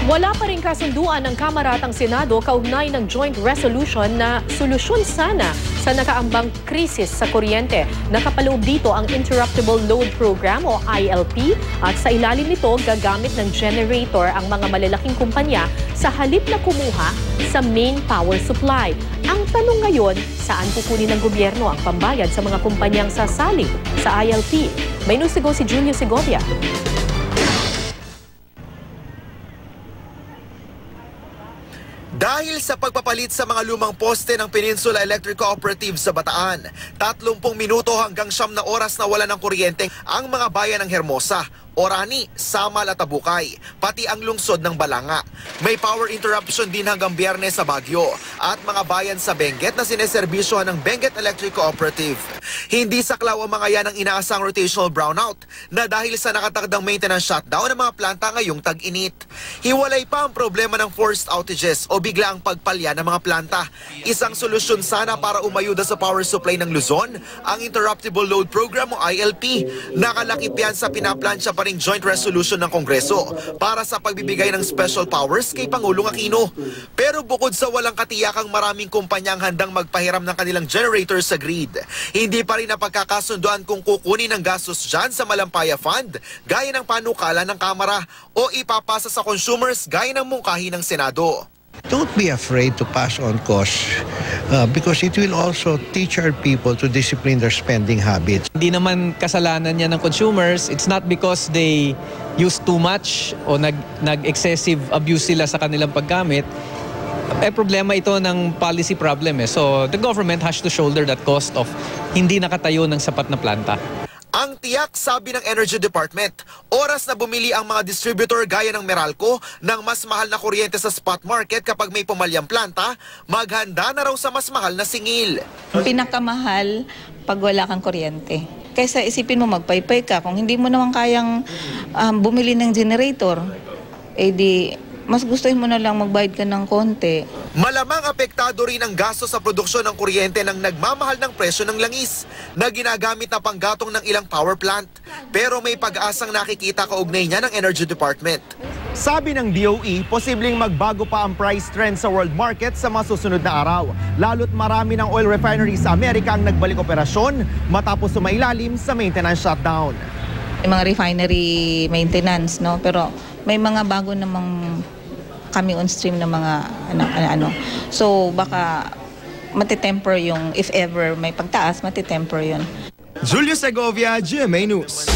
Wala pa rin kasunduan ng Kamara at ang Senado kaugnay ng joint resolution na solusyon sana sa nakaambang krisis sa kuryente. Nakapaloob dito ang Interruptible Load Program o ILP at sa ilalim nito gagamit ng generator ang mga malalaking kumpanya sa halip na kumuha sa main power supply. Ang tanong ngayon, saan kukunin ng gobyerno ang pambayad sa mga kumpanyang sasali sa ILP? May nusigo si Julio Segovia. Dahil sa pagpapalit sa mga lumang poste ng Peninsula Electric Cooperative sa Bataan, 30 minuto hanggang 9 na oras na wala ng kuryente ang mga bayan ng Hermosa, Orani, Samal at Abukay, pati ang lungsod ng Balanga. May power interruption din hanggang Biyernes sa Baguio at mga bayan sa Benguet na sineserbisyohan ng Benguet Electric Cooperative. Hindi saklaw ang mga yan ang inaasang rotational brownout na dahil sa nakatakdang maintenance shutdown ng mga planta ngayong tag-init. Hiwalay pa ang problema ng forced outages o biglaang pagpalya ng mga planta. Isang solusyon sana para umayuda sa power supply ng Luzon, ang Interruptible Load Program o ILP. Nakalakip yan sa pinaplansya pa ring joint resolution ng Kongreso para sa pagbibigay ng special powers kay Pangulong Aquino. Pero bukod sa walang katiyakang maraming kumpanya ang handang magpahiram ng kanilang generators sa grid, hindi pa rin napagkakasunduan kung kukunin ang gastos dyan sa Malampaya Fund gaya ng panukala ng Kamara o ipapasa sa consumers gaya ng mungkahi ng Senado. Don't be afraid to pass on costs because it will also teach our people to discipline their spending habits. Hindi naman kasalanan niya ng consumers. It's not because they use too much o nag-excessive abuse sila sa kanilang paggamit. Problema ito ng policy problem. So the government has to shoulder that cost of hindi nakatayo ng sapat na planta. Ang tiyak, sabi ng Energy Department, oras na bumili ang mga distributor gaya ng Meralco ng mas mahal na kuryente sa spot market kapag may pumalyang planta, maghanda na raw sa mas mahal na singil. Pinakamahal pag wala kang kuryente. Kaysa isipin mo magpaypay ka, kung hindi mo naman kayang bumili ng generator, di mas gustuhin mo na lang magbayad ka ng konti. Malamang apektado rin ang gasto sa produksyon ng kuryente ng nagmamahal ng presyo ng langis na ginagamit na panggatong ng ilang power plant. Pero may pag-asang nakikita kaugnay niya ng Energy Department. Sabi ng DOE, posibleng magbago pa ang price trend sa world market sa mga susunod na araw. Lalo't marami ng oil refineries sa Amerika ang nagbalik operasyon matapos sumailalim sa maintenance shutdown. May mga refinery maintenance, no? Pero may mga bago namang kami on stream ng mga ano. So baka matitemper yung, if ever may pagtaas, matitemper yun. Julio Segovia, GMA News.